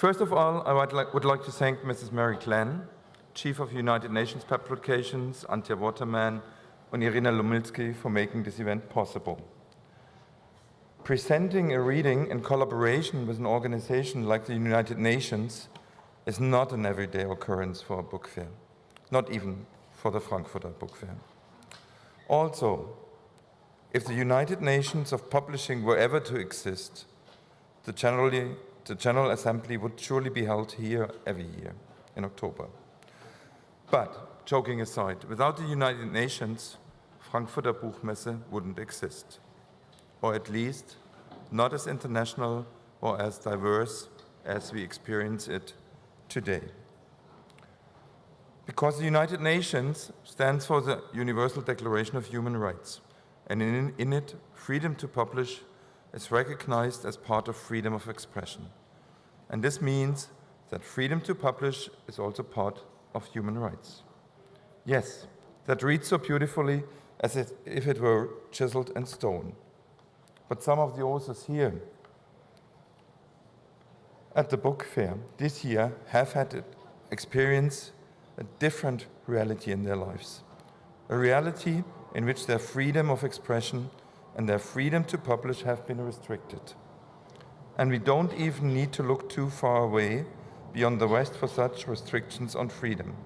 First of all, I would like to thank Mrs. Mary Glenn, Chief of United Nations Publications, Antje Waterman, and Irina Lumilsky for making this event possible. Presenting a reading in collaboration with an organization like the United Nations is not an everyday occurrence for a book fair, not even for the Frankfurter Book Fair. Also, if the United Nations of Publishing were ever to exist, the General Assembly would surely be held here every year in October. But, joking aside, without the United Nations, Frankfurter Buchmesse wouldn't exist, or at least not as international or as diverse as we experience it today. Because the United Nations stands for the Universal Declaration of Human Rights, and in it, freedom to publish is recognized as part of freedom of expression. And this means that freedom to publish is also part of human rights. Yes, that reads so beautifully as if it were chiseled in stone. But some of the authors here at the book fair this year have had experience a different reality in their lives, a reality in which their freedom of expression and their freedom to publish have been restricted. And we don't even need to look too far away beyond the West for such restrictions on freedom.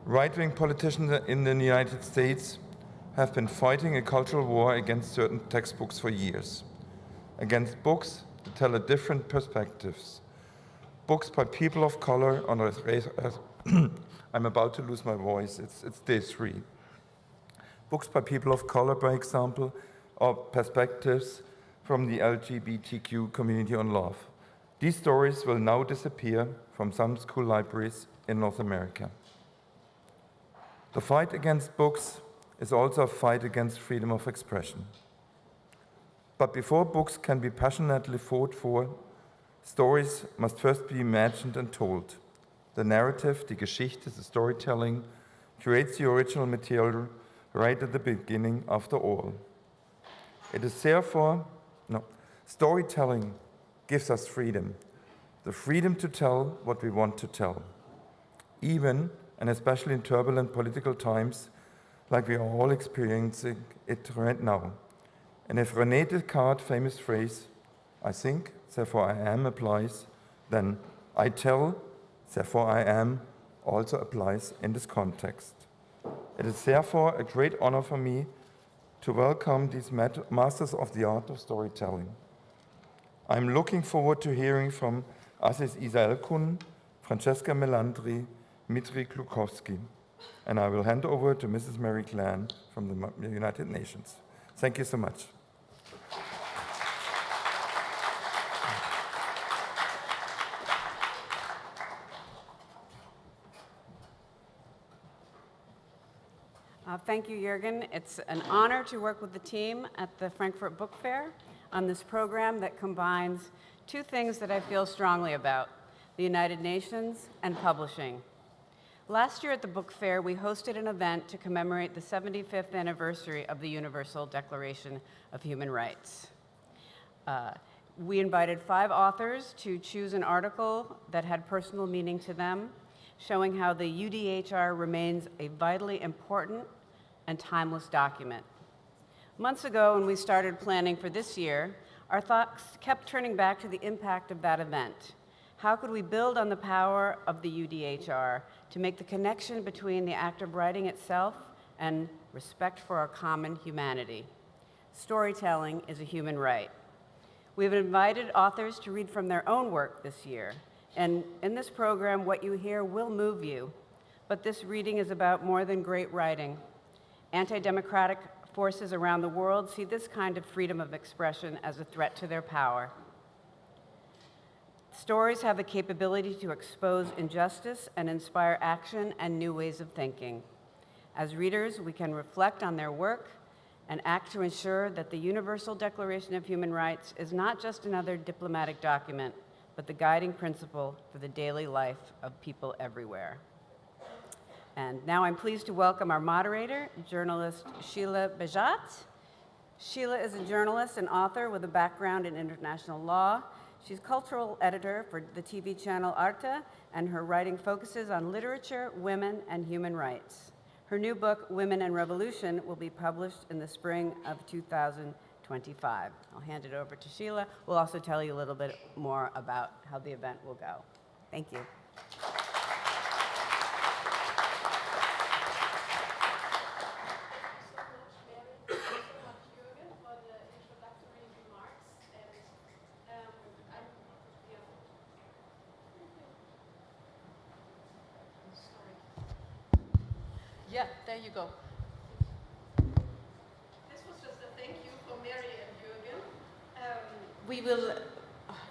Right-wing politicians in the United States have been fighting a cultural war against certain textbooks for years, against books that tell a different perspectives, books by people of color on I'm about to lose my voice, it's day 3. Books by people of color, by example, or perspectives from the LGBTQ community on love. These stories will now disappear from some school libraries in North America. The fight against books is also a fight against freedom of expression. But before books can be passionately fought for, stories must first be imagined and told. The narrative, die Geschichte, the storytelling, creates the original material right at the beginning, after all. It is therefore, storytelling gives us freedom, the freedom to tell what we want to tell, even and especially in turbulent political times like we are all experiencing it right now. And if René Descartes' famous phrase, I think, therefore I am, applies, then I tell, therefore I am, also applies in this context. It is therefore a great honor for me to welcome these masters of the art of storytelling. I'm looking forward to hearing from Aziz Elkun, Francesca Melandri, Dmitry Glukhovsky, and I will hand over to Mrs. Mary Glenn from the United Nations. Thank you so much. Thank you, Juergen. It's an honor to work with the team at the Frankfurt Book Fair on this program that combines two things that I feel strongly about: the United Nations and publishing. Last year at the book fair, we hosted an event to commemorate the 75th anniversary of the Universal Declaration of Human Rights. We invited 5 authors to choose an article that had personal meaning to them, showing how the UDHR remains a vitally important and timeless document. Months ago, when we started planning for this year, our thoughts kept turning back to the impact of that event. How could we build on the power of the UDHR to make the connection between the act of writing itself and respect for our common humanity? Storytelling is a human right. We've invited authors to read from their own work this year, and in this program, what you hear will move you, but this reading is about more than great writing. Anti-democratic forces around the world see this kind of freedom of expression as a threat to their power. Stories have the capability to expose injustice and inspire action and new ways of thinking. As readers, we can reflect on their work and act to ensure that the Universal Declaration of Human Rights is not just another diplomatic document, but the guiding principle for the daily life of people everywhere. And now I'm pleased to welcome our moderator, journalist Sheila Bejat. Sheila is a journalist and author with a background in international law. She's cultural editor for the TV channel Arte, and her writing focuses on literature, women, and human rights. Her new book, Women and Revolution, will be published in the spring of 2025. I'll hand it over to Sheila. We'll also tell you a little bit more about how the event will go. Thank you. Yeah, there you go. This was just a thank you for Mary and Juergen. We will.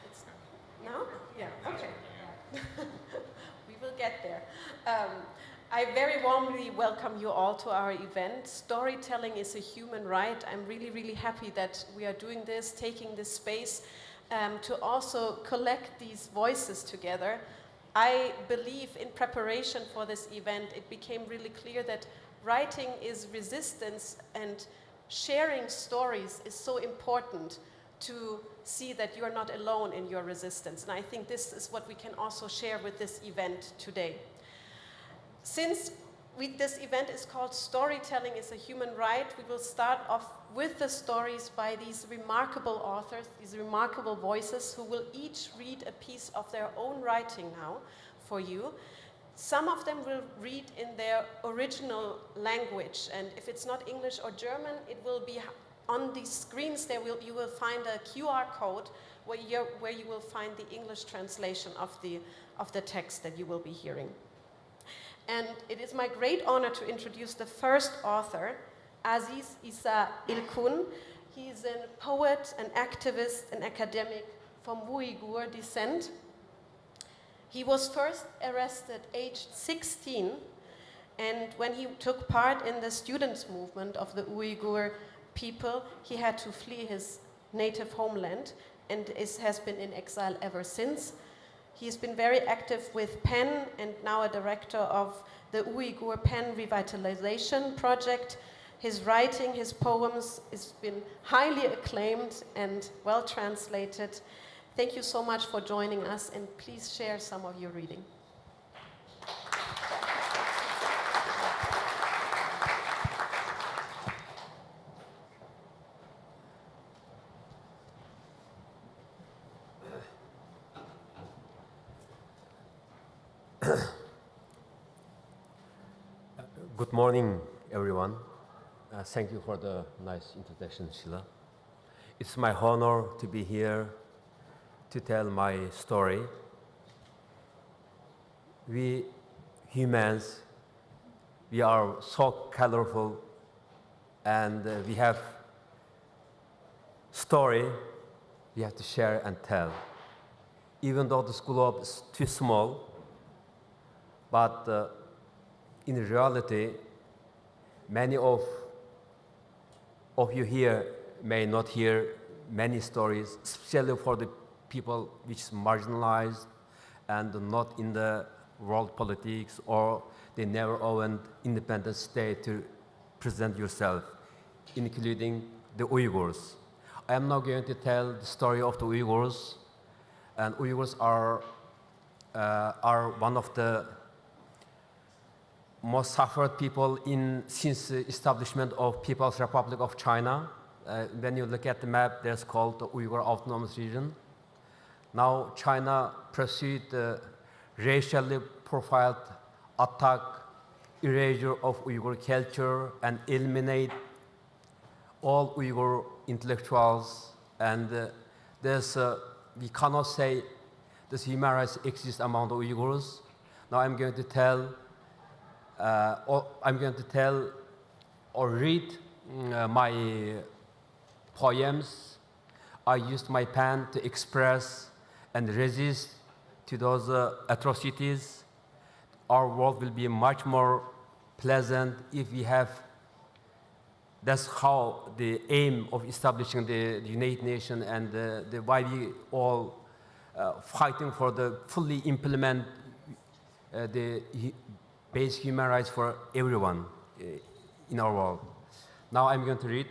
It's now? Yeah. Okay. We will get there. I very warmly welcome you all to our event. Storytelling is a human right. I'm really, really happy that we are doing this, taking this space to also collect these voices together. I believe in preparation for this event, it became really clear that writing is resistance, and sharing stories is so important to see that you are not alone in your resistance. And I think this is what we can also share with this event today. Since this event is called Storytelling is a Human Right, we will start off with the stories by these remarkable authors, these remarkable voices, who will each read a piece of their own writing now for you. Some of them will read in their original language, and if it's not English or German, it will be on these screens. You will find a QR code where you will find the English translation of the text that you will be hearing. And it is my great honor to introduce the first author, Aziz Isa Elkun. He is a poet, an activist, an academic from Uyghur descent. He was first arrested aged 16, and when he took part in the students' movement of the Uyghur people, he had to flee his native homeland and has been in exile ever since. He's been very active with PEN and now a director of the Uyghur PEN Revitalization Project. His writing, his poems, has been highly acclaimed and well translated. Thank you so much for joining us, and please share some of your reading. Good morning, everyone. Thank you for the nice introduction, Sheila. It's my honor to be here to tell my story. We humans, we are so colorful, and we have story we have to share and tell. Even though this globe is too small, but in reality, many of you here may not hear many stories, especially for the people which is marginalized and not in the world politics, or they never owned independent state to present yourself, including the Uyghurs. I am now going to tell the story of the Uyghurs, and Uyghurs are one of the most suffered people since the establishment of People's Republic of China. When you look at the map, there's called the Uyghur Autonomous Region. Now China pursued the racially profiled attack, erasure of Uyghur culture, and eliminate all Uyghur intellectuals. And we cannot say this human rights exists among the Uyghurs. Now I'm going to tell or read my poems. I used my pen to express and resist to those atrocities. Our world will be much more pleasant if we have. That's how the aim of establishing the United Nations and why we all fighting for the fully implement the basic human rights for everyone in our world. Now I'm going to read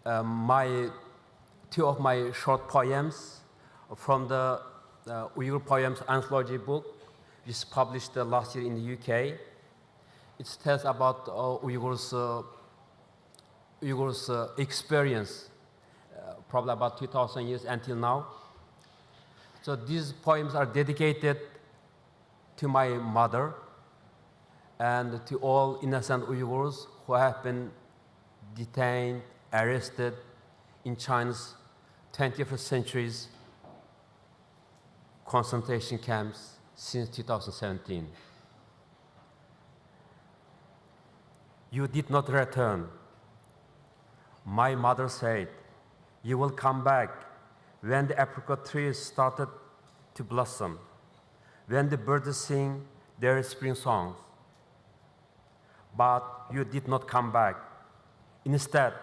my two of my short poems from the Uyghur Poems Anthology book, which is published last year in the UK. It tells about Uyghurs' experience, probably about 2,000 years until now. So these poems are dedicated to my mother and to all innocent Uyghurs who have been detained, arrested in China's 21st century's concentration camps since 2017. You did not return. My mother said, you will come back when the apricot trees started to blossom, when the birds sing their spring songs. But you did not come back. Instead,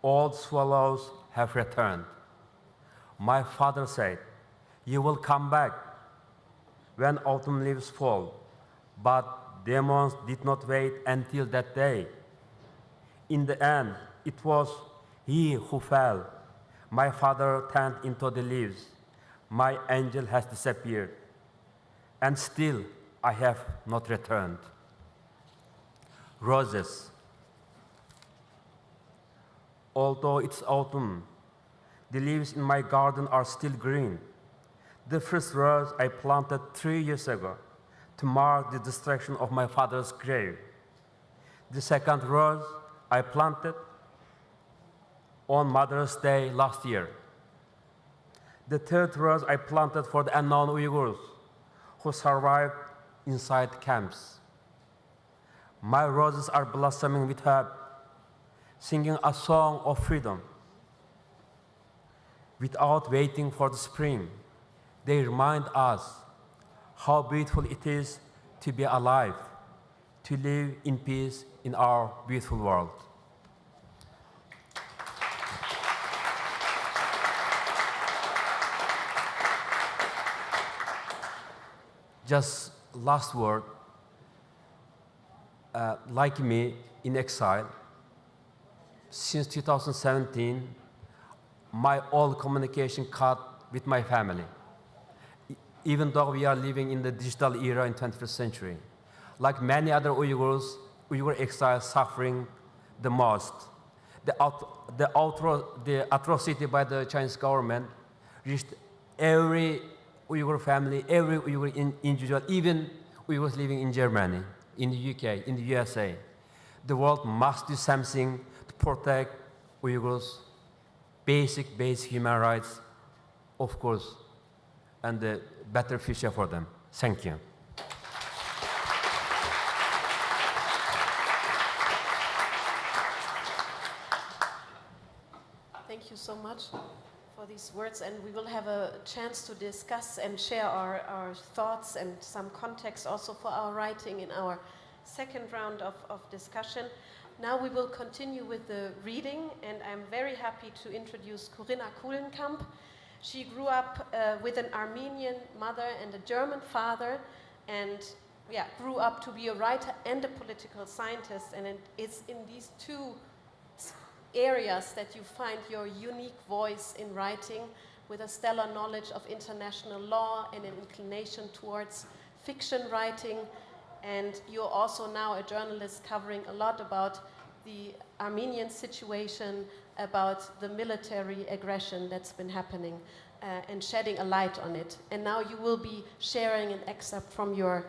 all swallows have returned. My father said, you will come back when autumn leaves fall, but demons did not wait until that day. In the end, it was he who fell. My father turned into the leaves. My angel has disappeared, and still I have not returned. Roses. Although it's autumn, the leaves in my garden are still green. The first rose I planted 3 years ago to mark the destruction of my father's grave. The second rose I planted on Mother's Day last year. The third rose I planted for the unknown Uyghurs who survived inside camps. My roses are blossoming with hope, singing a song of freedom. Without waiting for the spring, they remind us how beautiful it is to be alive, to live in peace in our beautiful world. Just last word, like me, in exile, since 2017, my all communication cut with my family. Even though we are living in the digital era in 21st century. Like many other Uyghurs, Uyghur exiles suffering the most. The atrocity by the Chinese government reached every Uyghur family, every Uyghur individual, even Uyghurs living in Germany, in the UK, in the USA. The world must do something to protect Uyghurs' basic human rights, of course, and the better future for them. Thank you. Thank you so much for these words, and we will have a chance to discuss and share our thoughts and some context also for our writing in our second round of discussion. Now we will continue with the reading, and I'm very happy to introduce Corinna Kulenkamp. She grew up with an Armenian mother and a German father, and grew up to be a writer and a political scientist, and it's in these two areas that you find your unique voice in writing, with a stellar knowledge of international law and an inclination towards fiction writing. And you're also now a journalist covering a lot about the Armenian situation, about the military aggression that's been happening, and shedding a light on it. And now you will be sharing an excerpt from your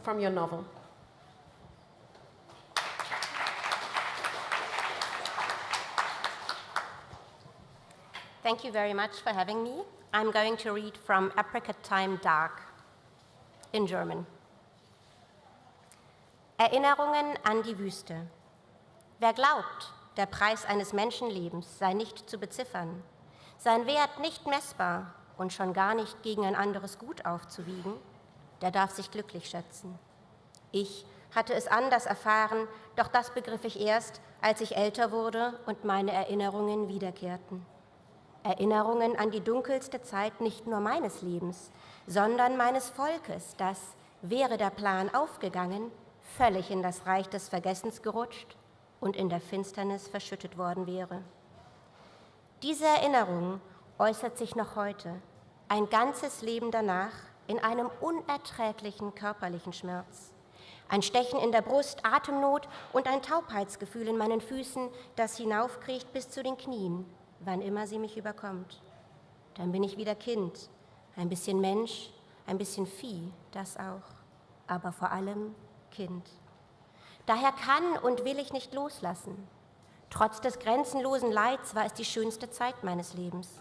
novel. Thank you very much for having me. I'm going to read from Apricot Time Dark in German. Erinnerungen an die Wüste. Wer glaubt, der Preis eines Menschenlebens sei nicht zu beziffern, sein Wert nicht messbar und schon gar nicht gegen ein anderes Gut aufzuwiegen, der darf sich glücklich schätzen. Ich hatte es anders erfahren, doch das begriff ich erst, als ich älter wurde und meine Erinnerungen wiederkehrten. Erinnerungen an die dunkelste Zeit nicht nur meines Lebens, sondern meines Volkes, das, wäre der Plan aufgegangen, völlig in das Reich des Vergessens gerutscht und in der Finsternis verschüttet worden wäre. Diese Erinnerung äußert sich noch heute, ein ganzes Leben danach, in einem unerträglichen körperlichen Schmerz. Ein Stechen in der Brust, Atemnot und ein Taubheitsgefühl in meinen Füßen, das hinaufkriecht bis zu den Knien, wann immer sie mich überkommt. Dann bin ich wieder Kind, ein bisschen Mensch, ein bisschen Vieh, das auch, aber vor allem Kind. Daher kann und will ich nicht loslassen. Trotz des grenzenlosen Leids war es die schönste Zeit meines Lebens.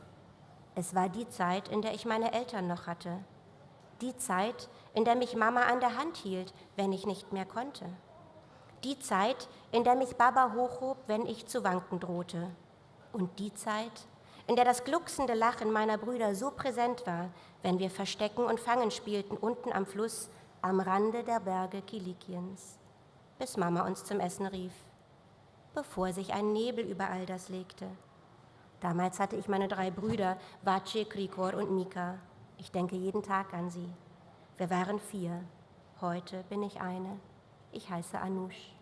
Es war die Zeit, in der ich meine Eltern noch hatte. Die Zeit, in der mich Mama an der Hand hielt, wenn ich nicht mehr konnte. Die Zeit, in der mich Baba hochhob, wenn ich zu wanken drohte. Und die Zeit, in der das glucksende Lachen meiner Brüder so präsent war, wenn wir Verstecken und Fangen spielten unten am Fluss, am Rande der Berge Kilikiens, bis Mama uns zum Essen rief, bevor sich ein Nebel über all das legte. Damals hatte ich meine 3 Brüder, Vace, Krikor und Mika. Ich denke jeden Tag an sie. Wir waren 4. Heute bin ich eine. Ich heiße Anush.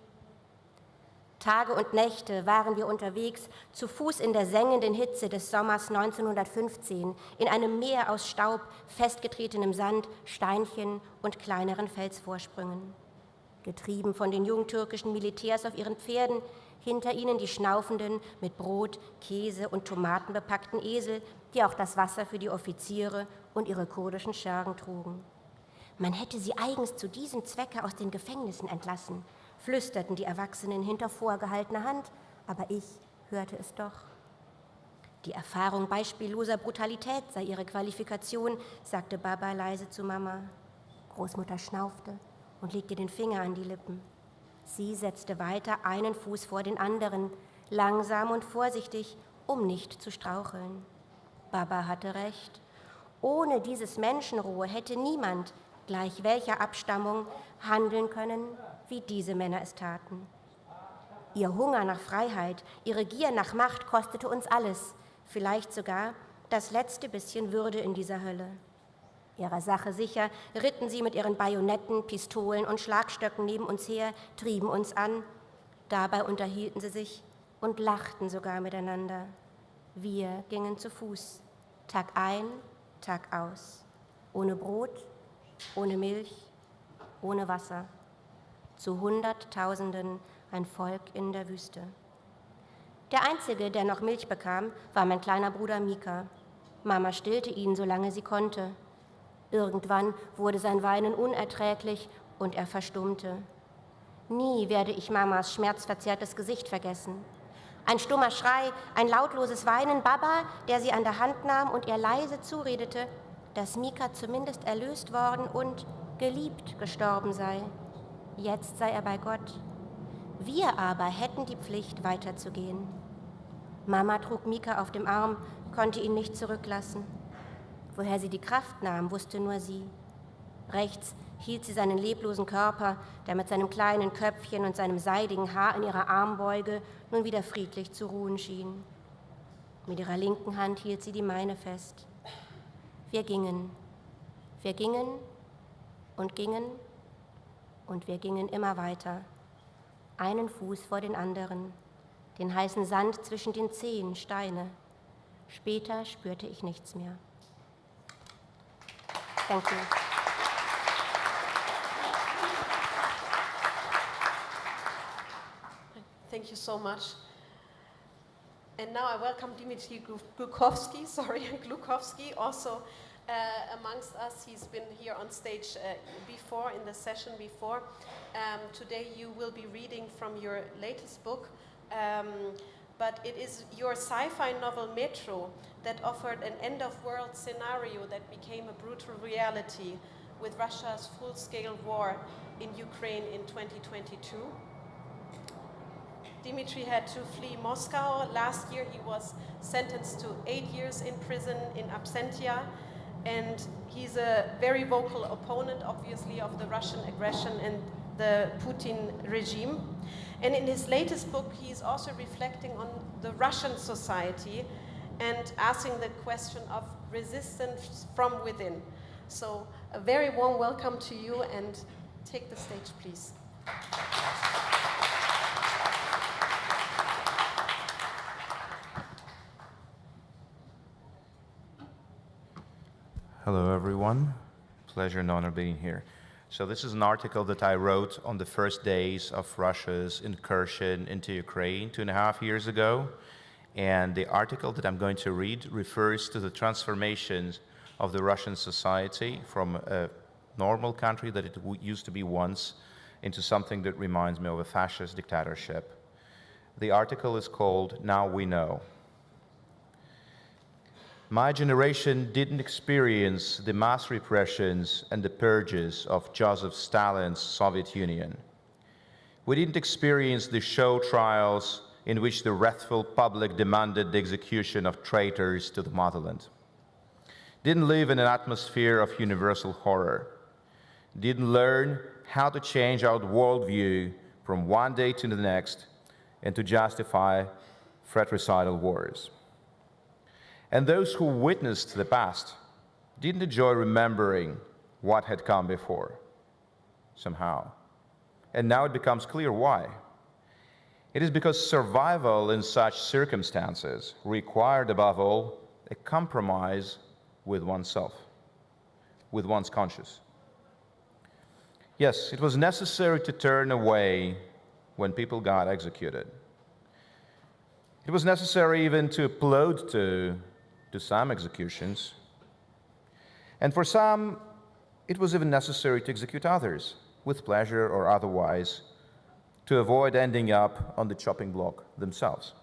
Tage und Nächte waren wir unterwegs, zu Fuß in der sengenden Hitze des Sommers 1915, in einem Meer aus Staub, festgetretenem Sand, Steinchen und kleineren Felsvorsprüngen. Getrieben von den jungtürkischen Militärs auf ihren Pferden, hinter ihnen die schnaufenden, mit Brot, Käse und Tomaten bepackten Esel, die auch das Wasser für die Offiziere und ihre kurdischen Schergen trugen. Man hätte sie eigens zu diesem Zwecke aus den Gefängnissen entlassen, flüsterten die Erwachsenen hinter vorgehaltener Hand, aber ich hörte es doch. Die Erfahrung beispielloser Brutalität sei ihre Qualifikation, sagte Baba leise zu Mama. Großmutter schnaufte und legte den Finger an die Lippen. Sie setzte weiter einen Fuß vor den anderen, langsam und vorsichtig, um nicht zu straucheln. Baba hatte recht. Ohne dieses Menschenrohe hätte niemand, gleich welcher Abstammung, handeln können, wie diese Männer es taten. Ihr Hunger nach Freiheit, ihre Gier nach Macht kostete uns alles, vielleicht sogar das letzte bisschen Würde in dieser Hölle. Ihrer Sache sicher ritten sie mit ihren Bajonetten, Pistolen und Schlagstöcken neben uns her, trieben uns an. Dabei unterhielten sie sich und lachten sogar miteinander. Wir gingen zu Fuß, Tag ein, Tag aus, ohne Brot, ohne Milch, ohne Wasser. Zu Hunderttausenden ein Volk in der Wüste. Der Einzige, der noch Milch bekam, war mein kleiner Bruder Mika. Mama stillte ihn, solange sie konnte. Irgendwann wurde sein Weinen unerträglich und er verstummte. Nie werde ich Mamas schmerzverzerrtes Gesicht vergessen. Ein stummer Schrei, ein lautloses Weinen, Baba, der sie an der Hand nahm und ihr leise zuredete, dass Mika zumindest erlöst worden und geliebt gestorben sei. Jetzt sei er bei Gott. Wir aber hätten die Pflicht, weiterzugehen. Mama trug Mika auf dem Arm, konnte ihn nicht zurücklassen. Woher sie die Kraft nahm, wusste nur sie. Rechts hielt sie seinen leblosen Körper, der mit seinem kleinen Köpfchen und seinem seidigen Haar in ihrer Armbeuge nun wieder friedlich zu ruhen schien. Mit ihrer linken Hand hielt sie die meine fest. Wir gingen und gingen und wir gingen immer weiter, einen Fuß vor den anderen, den heißen Sand zwischen den Zehen, Steine. Später spürte ich nichts mehr. Thank you. Thank you so much. And now I welcome Dmitry Glukhovsky, also amongst us. He's been here on stage before, in the session before. Today you will be reading from your latest book, but it is your sci-fi novel Metro that offered an end-of-world scenario that became a brutal reality with Russia's full-scale war in Ukraine in 2022. Dmitry had to flee Moscow. Last year he was sentenced to 8 years in prison in absentia, and he's a very vocal opponent, obviously, of the Russian aggression and the Putin regime. And in his latest book, he's also reflecting on the Russian society and asking the question of resistance from within. So a very warm welcome to you, and take the stage, please. Hello, everyone. Pleasure and honor being here. So this is an article that I wrote on the first days of Russia's incursion into Ukraine 2.5 years ago. And the article that I'm going to read refers to the transformations of the Russian society from a normal country that it used to be once into something that reminds me of a fascist dictatorship. The article is called Now We Know. My generation didn't experience the mass repressions and the purges of Joseph Stalin's Soviet Union. We didn't experience the show trials in which the wrathful public demanded the execution of traitors to the motherland. Didn't live in an atmosphere of universal horror. Didn't learn how to change our worldview from one day to the next and to justify fratricidal wars. And those who witnessed the past didn't enjoy remembering what had come before, somehow. And now it becomes clear why. It is because survival in such circumstances required, above all, a compromise with oneself, with one's conscience. Yes, it was necessary to turn away when people got executed. It was necessary even to applaud to some executions. And for some, it was even necessary to execute others, with pleasure or otherwise, to avoid ending up on the chopping block themselves.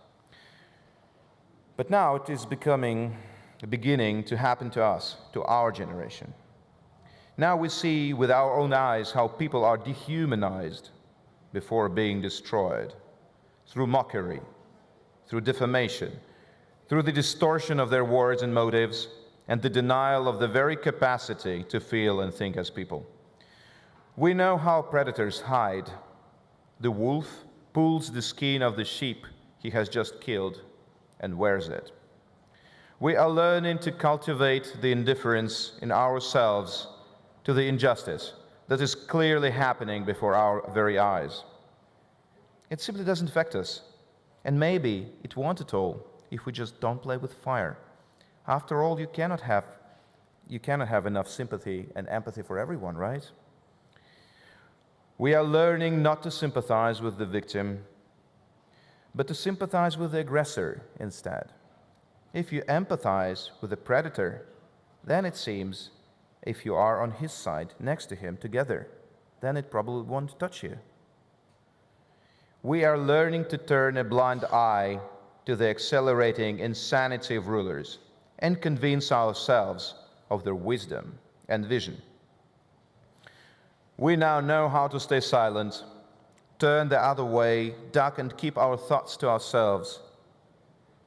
But now it is beginning to happen to us, to our generation. Now we see with our own eyes how people are dehumanized before being destroyed, through mockery, through defamation, through the distortion of their words and motives, and the denial of the very capacity to feel and think as people. We know how predators hide. The wolf pulls the skin of the sheep he has just killed and wears it. We are learning to cultivate the indifference in ourselves to the injustice that is clearly happening before our very eyes. It simply doesn't affect us, and maybe it won't at all if we just don't play with fire. After all, you cannot have enough sympathy and empathy for everyone, right? We are learning not to sympathize with the victim, but to sympathize with the aggressor instead. If you empathize with the predator, then it seems if you are on his side, next to him, together, then it probably won't touch you. We are learning to turn a blind eye to the accelerating insanity of rulers and convince ourselves of their wisdom and vision. We now know how to stay silent, turn the other way, duck and keep our thoughts to ourselves.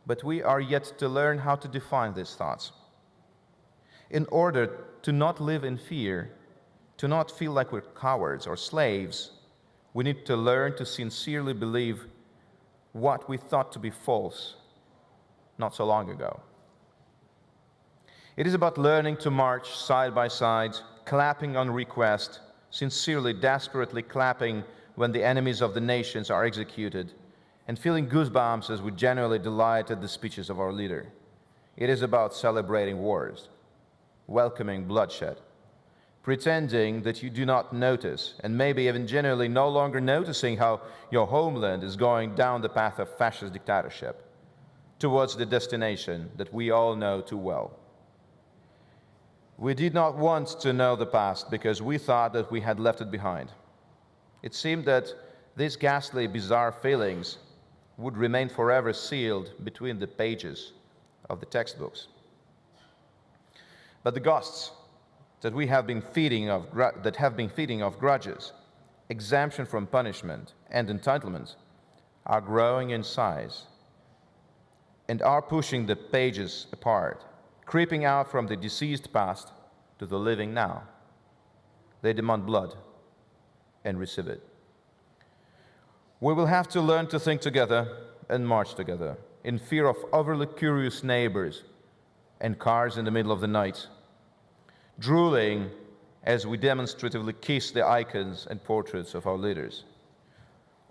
But we are yet to learn how to define these thoughts. In order to not live in fear, to not feel like we're cowards or slaves, we need to learn to sincerely believe what we thought to be false not so long ago. It is about learning to march side by side, clapping on request, sincerely, desperately clapping when the enemies of the nations are executed, and feeling goosebumps as we genuinely delight at the speeches of our leader. It is about celebrating wars, welcoming bloodshed, pretending that you do not notice, and maybe even genuinely no longer noticing how your homeland is going down the path of fascist dictatorship towards the destination that we all know too well. We did not want to know the past because we thought that we had left it behind. It seemed that these ghastly, bizarre feelings would remain forever sealed between the pages of the textbooks. But the ghosts that have been feeding off grudges, exemption from punishment, and entitlement are growing in size and are pushing the pages apart, creeping out from the deceased past to the living now. They demand blood and receive it. We will have to learn to think together and march together in fear of overly curious neighbors and cars in the middle of the night, drooling as we demonstratively kiss the icons and portraits of our leaders.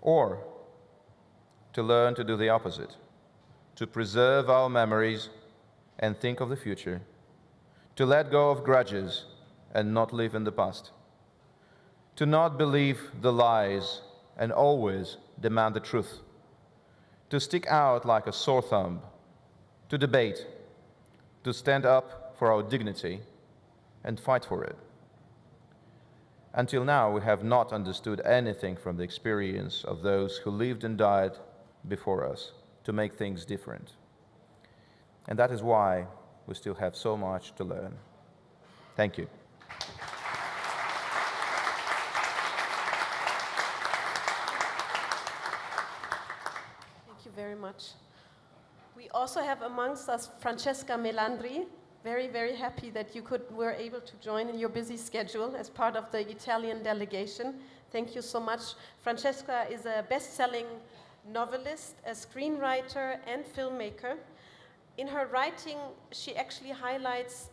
Or to learn to do the opposite, to preserve our memories and think of the future, to let go of grudges and not live in the past, to not believe the lies and always demand the truth, to stick out like a sore thumb, to debate, to stand up for our dignity and fight for it. Until now, we have not understood anything from the experience of those who lived and died before us to make things different. And that is why we still have so much to learn. Thank you. Thank you very much. We also have amongst us Francesca Melandri. Very, very happy that you were able to join in your busy schedule as part of the Italian delegation. Thank you so much. Francesca is a best-selling novelist, a screenwriter, and filmmaker. In her writing, she actually highlights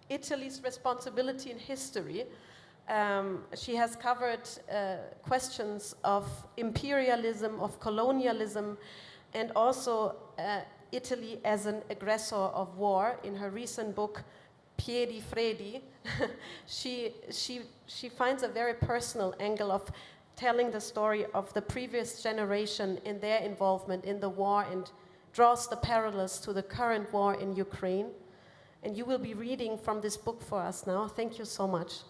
Italy's responsibility in history. She has covered questions of imperialism, of colonialism, and also Italy as an aggressor of war. In her recent book, Piedi Freddi, she finds a very personal angle of telling the story of the previous generation in their involvement in the war and draws the parallels to the current war in Ukraine. And you will be reading from this book for us now. Thank you so much.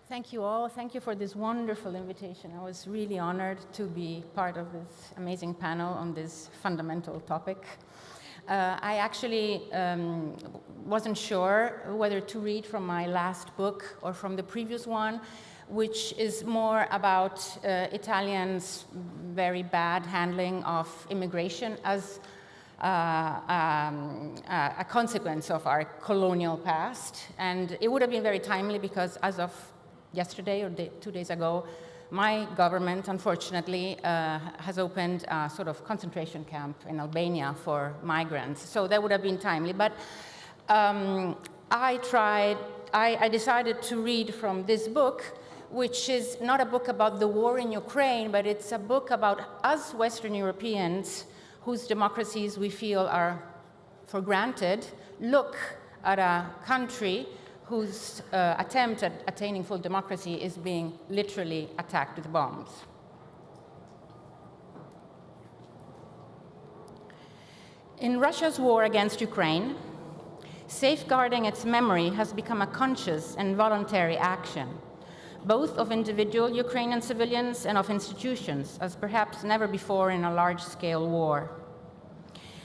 Thank you all. Thank you for this wonderful invitation. I was really honored to be part of this amazing panel on this fundamental topic. I actually wasn't sure whether to read from my last book or from the previous one, which is more about Italians' very bad handling of immigration as a consequence of our colonial past. And it would have been very timely because as of yesterday or 2 days ago, my government, unfortunately, has opened a sort of concentration camp in Albania for migrants. So that would have been timely. But I decided to read from this book, which is not a book about the war in Ukraine, but it's a book about us Western Europeans whose democracies we feel are for granted, look at a country whose attempt at attaining full democracy is being literally attacked with bombs. In Russia's war against Ukraine, safeguarding its memory has become a conscious and voluntary action, both of individual Ukrainian civilians and of institutions, as perhaps never before in a large-scale war.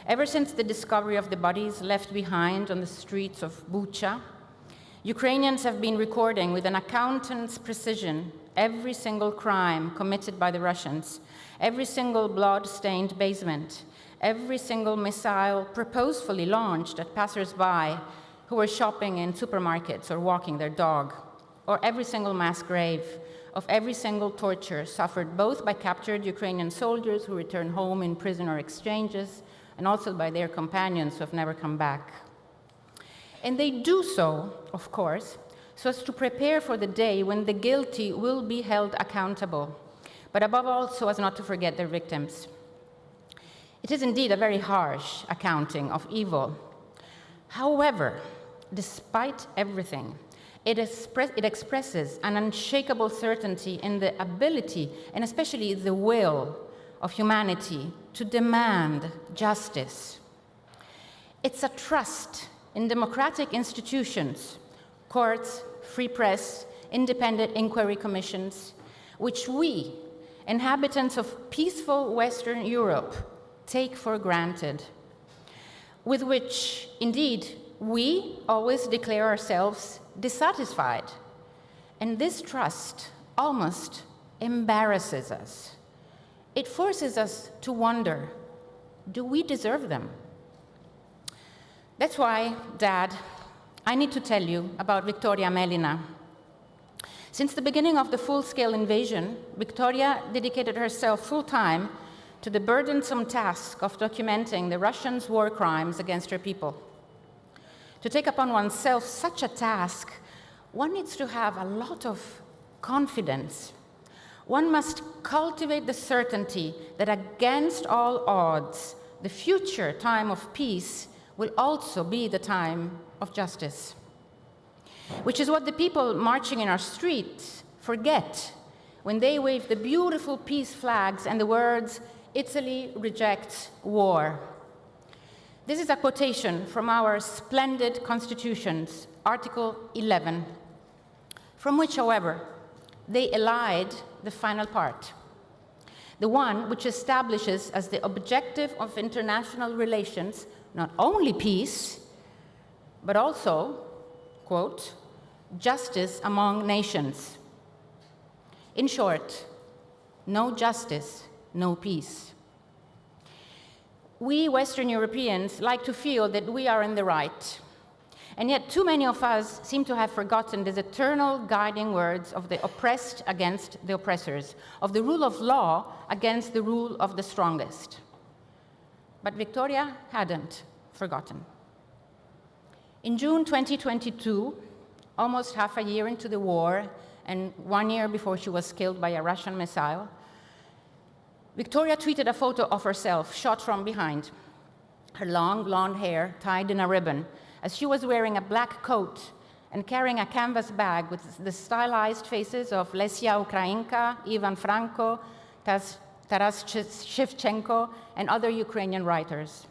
Ever since the discovery of the bodies left behind on the streets of Bucha, Ukrainians have been recording with an accountant's precision every single crime committed by the Russians, every single blood-stained basement, every single missile purposefully launched at passers-by who were shopping in supermarkets or walking their dog, or every single mass grave of every single torture suffered both by captured Ukrainian soldiers who return home in prisoner exchanges and also by their companions who have never come back. And they do so, of course, so as to prepare for the day when the guilty will be held accountable, but above all, so as not to forget their victims. It is indeed a very harsh accounting of evil. However, despite everything, it expresses an unshakable certainty in the ability, and especially the will, of humanity to demand justice. It's a trust in democratic institutions, courts, free press, independent inquiry commissions, which we, inhabitants of peaceful Western Europe, take for granted, with which, indeed, we always declare ourselves dissatisfied. And this trust almost embarrasses us. It forces us to wonder, do we deserve them? That's why, Dad, I need to tell you about Victoria Melina. Since the beginning of the full-scale invasion, Victoria dedicated herself full-time to the burdensome task of documenting the Russians' war crimes against her people. To take upon oneself such a task, one needs to have a lot of confidence. one must cultivate the certainty that against all odds, the future time of peace will also be the time of justice, which is what the people marching in our streets forget when they wave the beautiful peace flags and the words, "Italy rejects war." This is a quotation from our splendid constitutions, Article 11, from which, however, they elide the final part, the one which establishes as the objective of international relations not only peace, but also, quote, justice among nations. In short, no justice, no peace. We Western Europeans like to feel that we are in the right, and yet too many of us seem to have forgotten these eternal guiding words of the oppressed against the oppressors, of the rule of law against the rule of the strongest. But Victoria hadn't forgotten. In June 2022, almost half a year into the war, and 1 year before she was killed by a Russian missile, Victoria tweeted a photo of herself shot from behind, her long blonde hair tied in a ribbon, as she was wearing a black coat and carrying a canvas bag with the stylized faces of Lesia Ukrainka, Ivan Franko, Taras Shevchenko, and other Ukrainian writers.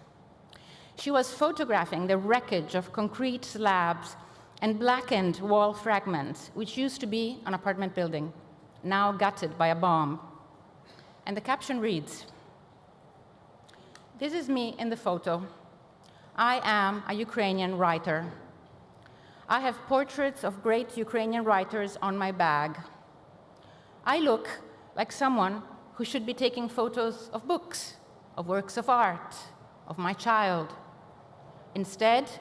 She was photographing the wreckage of concrete slabs and blackened wall fragments, which used to be an apartment building, now gutted by a bomb. And the caption reads, "This is me in the photo. I am a Ukrainian writer. I have portraits of great Ukrainian writers on my bag. I look like someone who should be taking photos of books, of works of art, of my child. Instead,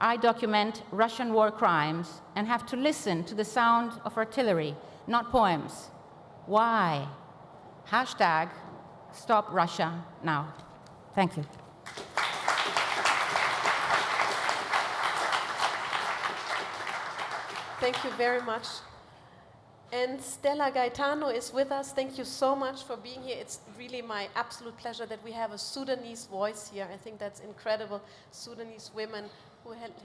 I document Russian war crimes and have to listen to the sound of artillery, not poems. Why? Hashtag Stop Russia Now." Thank you. Thank you very much. And Stella Gaitano is with us. Thank you so much for being here. It's really my absolute pleasure that we have a Sudanese voice here. I think that's incredible. Sudanese women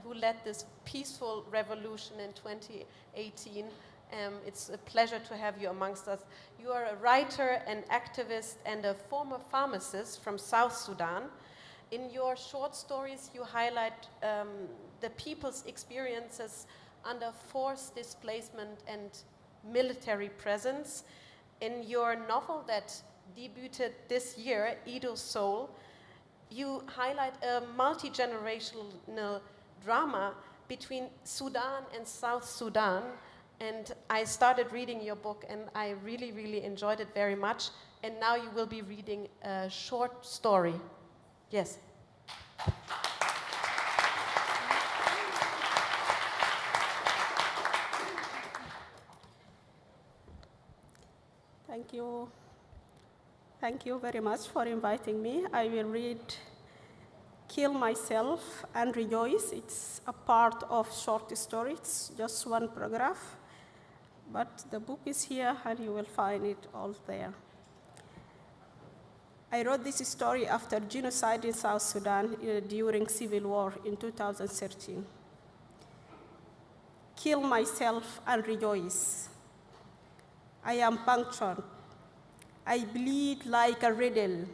who led this peaceful revolution in 2018. It's a pleasure to have you amongst us. You are a writer, an activist, and a former pharmacist from South Sudan. In your short stories, you highlight the people's experiences under forced displacement and military presence. In your novel that debuted this year, Edo's Soul, you highlight a multi-generational drama between Sudan and South Sudan. And I started reading your book, and I really, really enjoyed it very much. And now you will be reading a short story. Yes. Thank you. Thank you very much for inviting me. I will read Kill Myself and Rejoice. It's a part of short story. It's just one paragraph. But the book is here, and you will find it all there. I wrote this story after genocide in South Sudan during civil war in 2013. Kill myself and rejoice. I am punctured. I bleed like a riddle.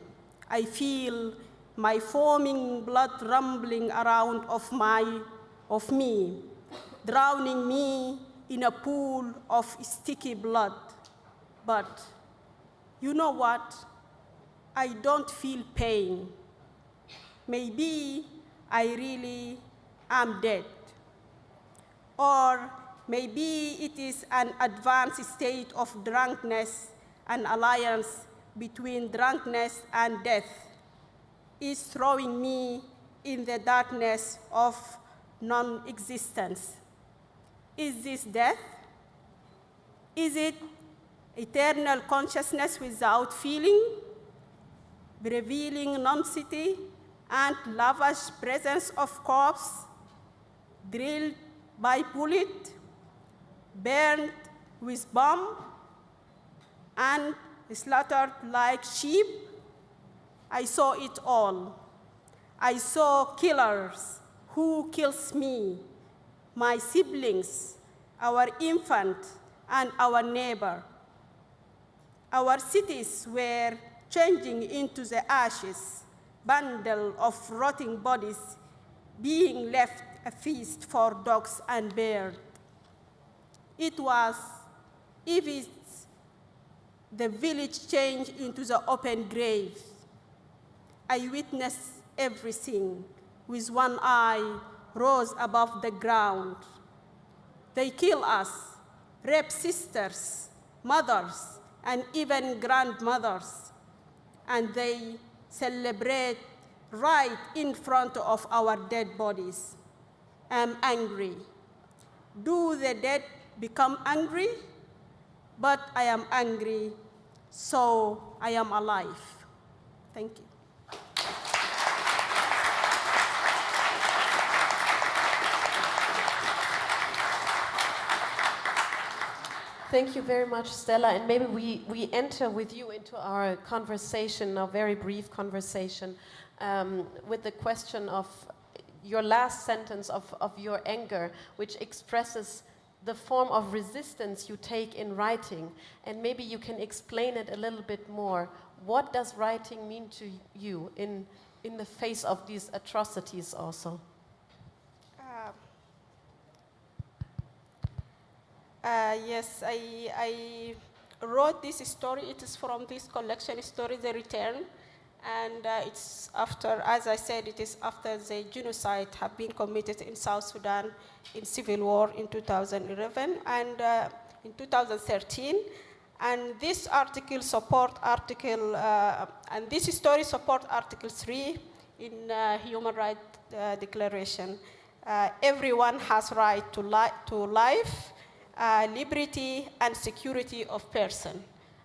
I feel my foaming blood rumbling around of me, drowning me in a pool of sticky blood. But you know what? I don't feel pain. Maybe I really am dead. Or maybe it is an advanced state of drunkenness, an alliance between drunkenness and death is throwing me in the darkness of non-existence. Is this death? Is it eternal consciousness without feeling, revealing numbsity and lavish presence of corpse, drilled by bullet, burned with bomb? and slaughtered like sheep. I saw it all. I saw killers who kills me, my siblings, our infant, and our neighbor. Our cities were changing into the ashes, bundle of rotting bodies being left a feast for dogs and birds. It was if the village changed into the open grave. I witnessed everything with one eye rose above the ground. They kill us, rape sisters, mothers, and even grandmothers, and they celebrate right in front of our dead bodies. I'm angry. Do the dead become angry? But I am angry, so I am alive. Thank you. Thank you very much, Stella. And maybe we enter with you into our conversation, a very brief conversation, with the question of your last sentence of your anger, which expresses the form of resistance you take in writing. And maybe you can explain it a little bit more. What does writing mean to you in the face of these atrocities also? Yes, I wrote this story. It is from this collection story, The Return. And it's after, as I said, it is after the genocide have been committed in South Sudan in civil war in 2011 and in 2013. And this article support article, and this story support Article 3 in Human Rights Declaration. Everyone has right to life, liberty, and security of person,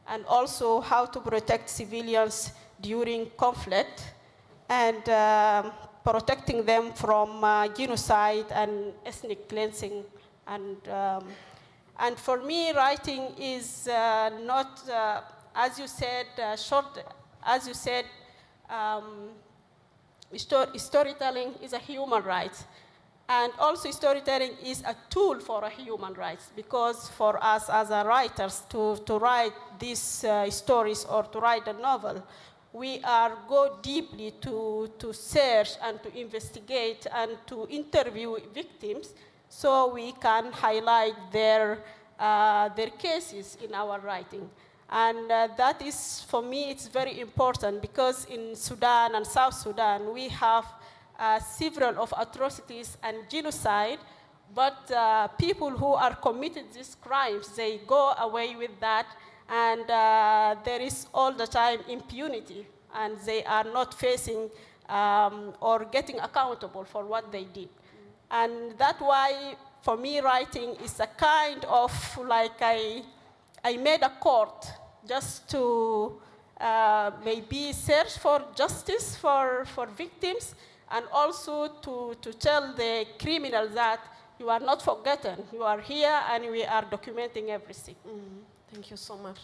and also how to protect civilians during conflict and protecting them from genocide and ethnic cleansing. And for me, writing is not, as you said, short. As you said, storytelling is a human right. And also storytelling is a tool for a human rights, because for us as a writers to write these stories or to write a novel, we are go deeply to search and to investigate and to interview victims so we can highlight their cases in our writing. And that is, for me, it's very important because in Sudan and South Sudan, we have several of atrocities and genocide, but people who are committed these crimes, they go away with that, and there is all the time impunity, and they are not facing or getting accountable for what they did. And that's why, for me, writing is a kind of like I made a court just to maybe search for justice for victims, and also to tell the criminals that you are not forgotten. You are here, and we are documenting everything. Mm-hmm. Thank you so much.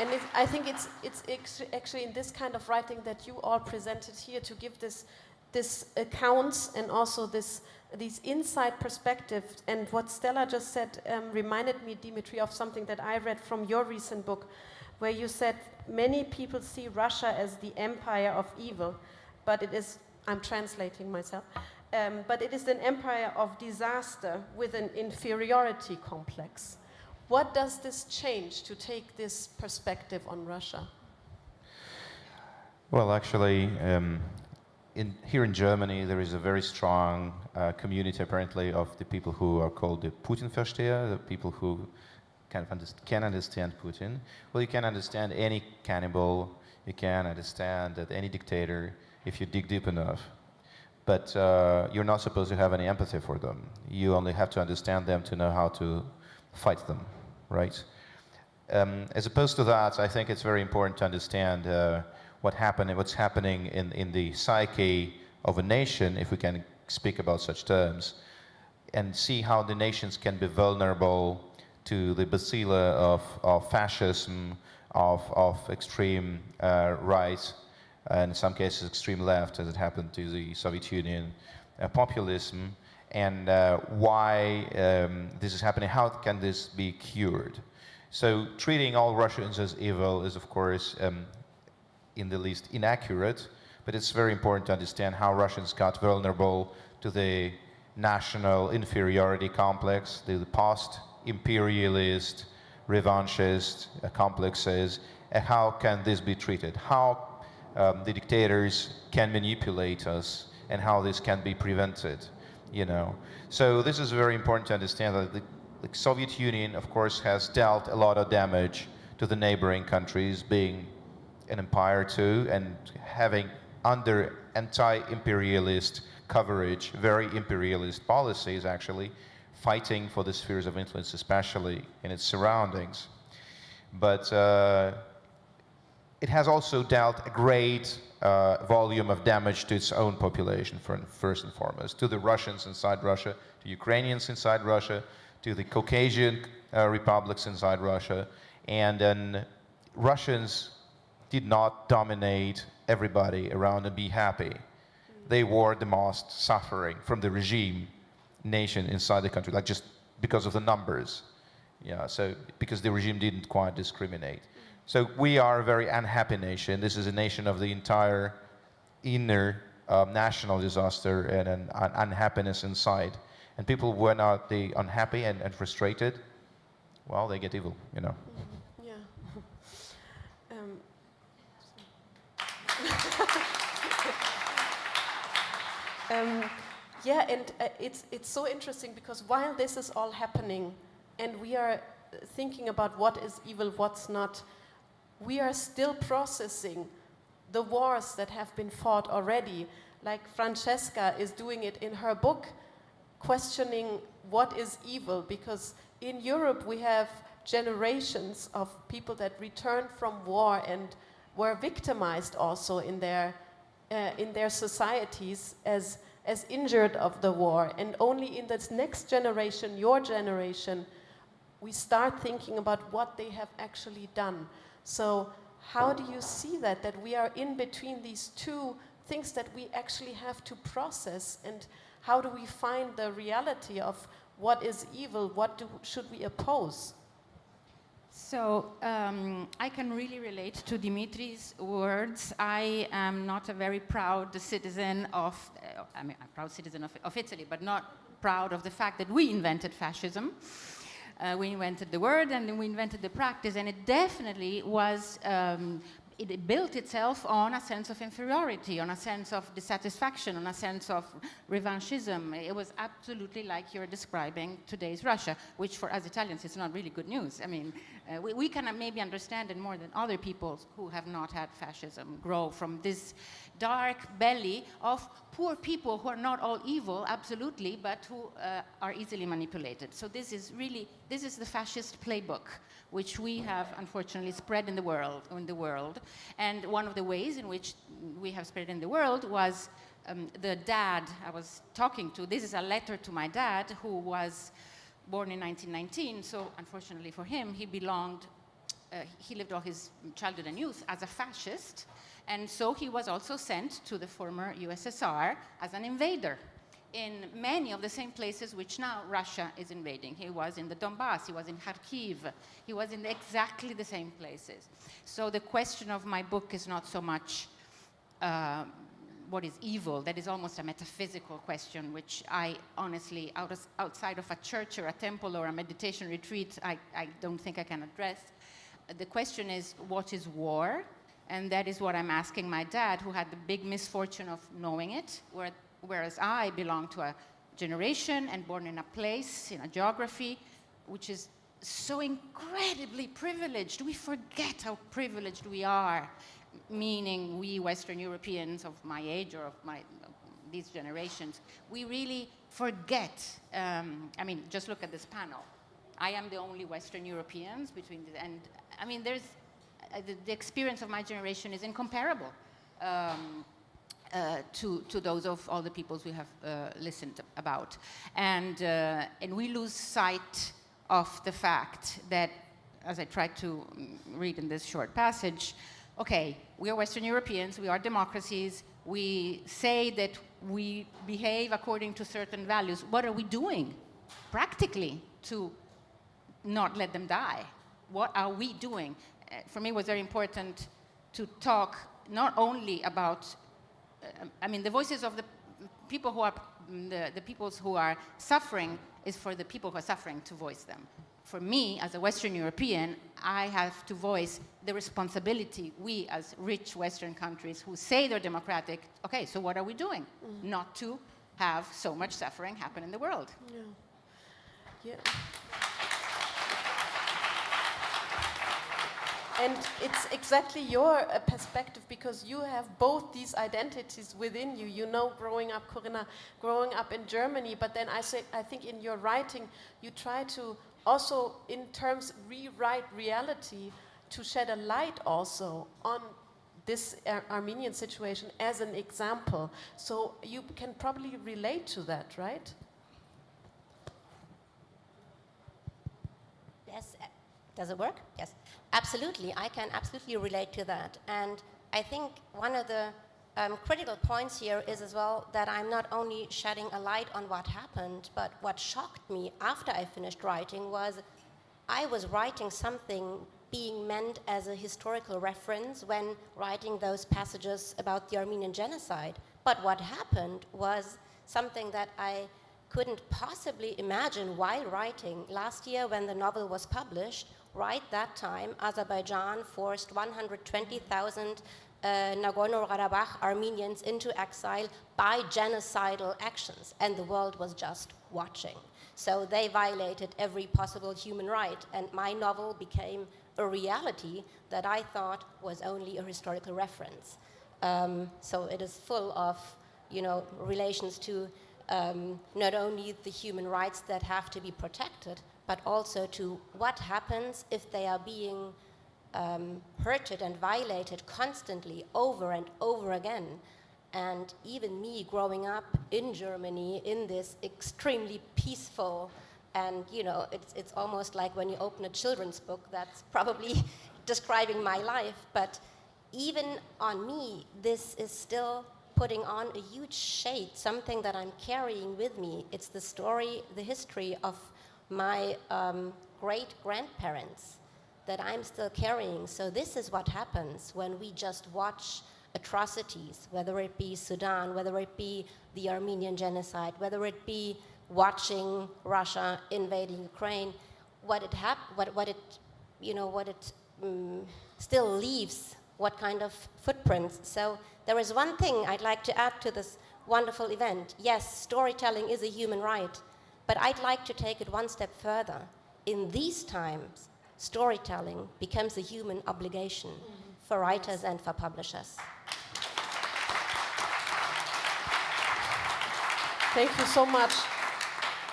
And I think it's actually in this kind of writing that you all presented here to give this accounts and also these inside perspectives. And what Stella just said reminded me, Dmitry, of something that I read from your recent book, where you said many people see Russia as the empire of evil, but it is, I'm translating myself, but it is an empire of disaster with an inferiority complex. What does this change to take this perspective on Russia? Well, actually, here in Germany, there is a very strong community, apparently, of the people who are called the Putin-Versteher, the people who can understand Putin. Well, you can understand any cannibal, you can understand that any dictator if you dig deep enough. But you're not supposed to have any empathy for them. You only have to understand them to know how to fight them, right? As opposed to that, I think it's very important to understand what's happening in the psyche of a nation, if we can speak about such terms, and see how the nations can be vulnerable to the bacilla of fascism, of extreme right, and in some cases extreme left, as it happened to the Soviet Union, populism, and why this is happening, how can this be cured. So treating all Russians as evil is, of course, in the least inaccurate, but it's very important to understand how Russians got vulnerable to the national inferiority complex, the post-imperialist, revanchist complexes, and how can this be treated, how the dictators can manipulate us, and how this can be prevented, you know. So this is very important to understand that the Soviet Union, of course, has dealt a lot of damage to the neighboring countries, being an empire too, and having under anti-imperialist coverage, very imperialist policies actually, fighting for the spheres of influence, especially in its surroundings. But it has also dealt a great volume of damage to its own population, first and foremost, to the Russians inside Russia, to Ukrainians inside Russia, to the Caucasian republics inside Russia, and then Russians did not dominate everybody around and be happy. They were the most suffering from the regime nation inside the country, like just because of the numbers. Yeah, so because the regime didn't quite discriminate. So we are a very unhappy nation. This is a nation of the entire inner national disaster and an unhappiness inside. And people, when are they unhappy and frustrated, well, they get evil, you know. Yeah. Yeah, and it's so interesting because while this is all happening and we are thinking about what is evil, what's not, we are still processing the wars that have been fought already. Like Francesca is doing it in her book, questioning what is evil, because in Europe we have generations of people that returned from war and were victimized also in their societies as injured of the war. And only in this next generation, your generation, we start thinking about what they have actually done. So how do you see that we are in between these two things that we actually have to process, and how do we find the reality of what is evil, what should we oppose? So I can really relate to Dmitry's words. I am not a very proud citizen of, I'm a proud citizen of Italy, but not proud of the fact that we invented fascism. We invented the word and then we invented the practice, and it definitely was, it built itself on a sense of inferiority, on a sense of dissatisfaction, on a sense of revanchism. It was absolutely like you're describing today's Russia, which for us Italians is not really good news. I mean, we can maybe understand it more than other people who have not had fascism grow from this dark belly of poor people who are not all evil, absolutely, but who are easily manipulated. So this is the fascist playbook, which we have unfortunately spread in the world. And one of the ways in which we have spread in the world was the dad I was talking to. This is a letter to my dad, who was born in 1919. So unfortunately for him, he lived all his childhood and youth as a fascist. And so he was also sent to the former USSR as an invader in many of the same places which now Russia is invading. He was in the Donbass, he was in Kharkiv, he was in exactly the same places. So the question of my book is not so much what is evil. That is almost a metaphysical question, which I honestly, outside of a church or a temple or a meditation retreat, I don't think I can address. The question is, what is war? And that is what I'm asking my dad, who had the big misfortune of knowing it, whereas I belong to a generation and born in a place, in a geography, which is so incredibly privileged. We forget how privileged we are, meaning we Western Europeans of my age or of these generations, we really forget. I mean, just look at this panel. I am the only Western Europeans and I mean, the experience of my generation is incomparable. to those of all the peoples we have listened about. And we lose sight of the fact that, as I tried to read in this short passage, okay, we are Western Europeans, we are democracies, we say that we behave according to certain values. What are we doing practically to not let them die? What are we doing? For me, it was very important to talk not only about, the voices of the people who are, the peoples who are suffering is for the people who are suffering to voice them. For me, as a Western European, I have to voice the responsibility, we as rich Western countries who say they're democratic, okay, so what are we doing? Not to have so much suffering happen in the world. Yeah. And it's exactly your perspective, because you have both these identities within you. You know, growing up, Corinna, growing up in Germany, but then I think in your writing, you try to also, in terms, rewrite reality to shed a light also on this Armenian situation as an example. So you can probably relate to that, right? Yes. Does it work? Yes. Absolutely. I can absolutely relate to that. And I think one of the critical points here is as well that I'm not only shedding a light on what happened, but what shocked me after I finished writing was I was writing something being meant as a historical reference when writing those passages about the Armenian genocide. But what happened was something that I couldn't possibly imagine while writing. Last year, when the novel was published, right that time, Azerbaijan forced 120,000 Nagorno-Karabakh Armenians into exile by genocidal actions, and the world was just watching. So they violated every possible human right, and my novel became a reality that I thought was only a historical reference. So it is full of, relations to not only the human rights that have to be protected, but also to what happens if they are being hurted and violated constantly over and over again. And even me growing up in Germany in this extremely peaceful, and it's almost like when you open a children's book, that's probably describing my life. But even on me, this is still putting on a huge shade, something that I'm carrying with me. It's the story, the history of my great-grandparents that I'm still carrying. So this is what happens when we just watch atrocities, whether it be Sudan, whether it be the Armenian genocide, whether it be watching Russia invading Ukraine, what it still leaves, what kind of footprints. So there is one thing I'd like to add to this wonderful event. Yes, storytelling is a human right, but I'd like to take it one step further. In these times, storytelling becomes a human obligation for writers and for publishers. Thank you so much.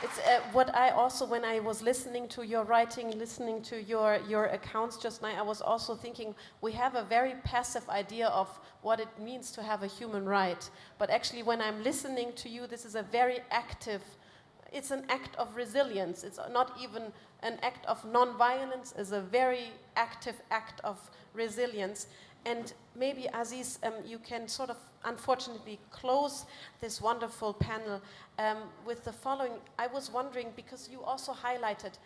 It's what I also, when I was listening to your writing, listening to your accounts just now, I was also thinking we have a very passive idea of what it means to have a human right. But actually, when I'm listening to you, this is a very active, it's an act of resilience. It's not even an act of non-violence, it's a very active act of resilience. And maybe, Aziz, you can sort of, unfortunately, close this wonderful panel with the following. I was wondering, because you also highlighted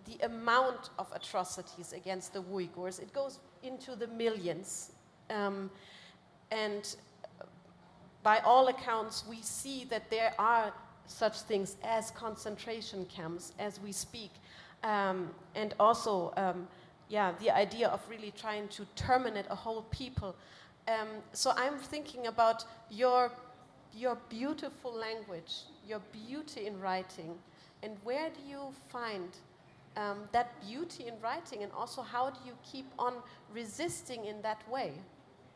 the amount of atrocities against the Uyghurs. It goes into the millions. And by all accounts, we see that there are such things as concentration camps as we speak. And also, the idea of really trying to terminate a whole people. So I'm thinking about your beautiful language, your beauty in writing, and where do you find that beauty in writing, and also how do you keep on resisting in that way?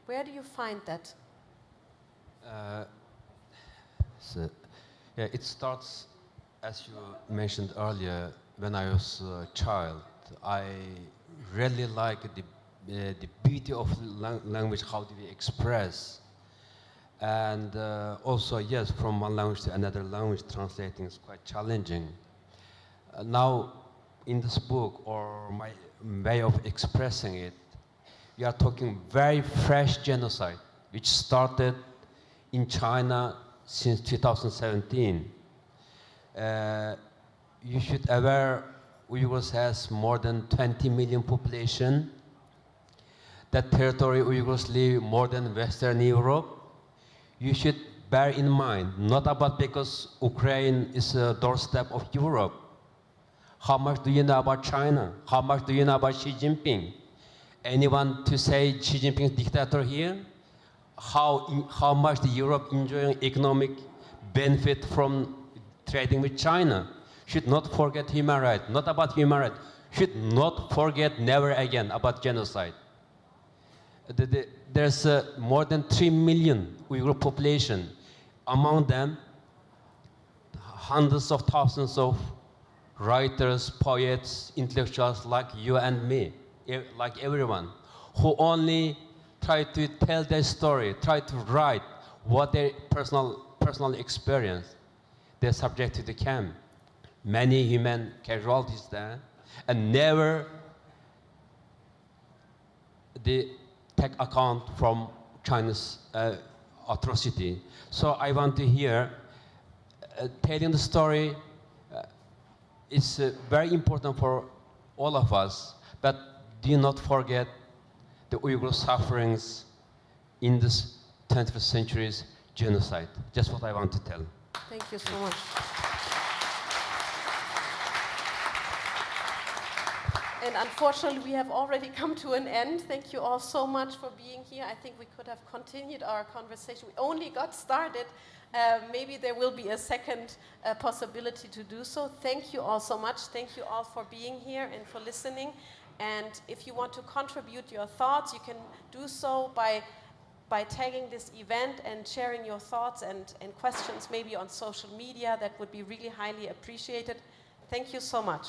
Where do you find that? It starts, as you mentioned earlier, when I was a child. I really like the beauty of language, how do we express. And also, yes, from one language to another language, translating is quite challenging. Now, in this book, or my way of expressing it, we are talking very fresh genocide, which started in China since 2017. You should aware Uyghurs has more than 20 million population. That territory Uyghurs live more than Western Europe. You should bear in mind, not about because Ukraine is a doorstep of Europe. How much do you know about China? How much do you know about Xi Jinping? Anyone to say Xi Jinping is dictator here? How much the Europe enjoying economic benefit from trading with China? Should not forget human rights. Not about human rights. Should not forget never again about genocide. There's more than 3 million Uyghur population. Among them, hundreds of thousands of writers, poets, intellectuals like you and me, like everyone, who only try to tell their story, try to write what their personal experience. They're subject to the camp. Many human casualties there, and never they take account from China's atrocity. So I want to hear telling the story is very important for all of us, but do not forget the Uyghur sufferings in this 21st century's genocide. Just what I want to tell. Thank you so much. And unfortunately, we have already come to an end. Thank you all so much for being here. I think we could have continued our conversation. We only got started. Maybe there will be a second possibility to do so. Thank you all so much. Thank you all for being here and for listening. And if you want to contribute your thoughts, you can do so by tagging this event and sharing your thoughts and questions maybe on social media. That would be really highly appreciated. Thank you so much.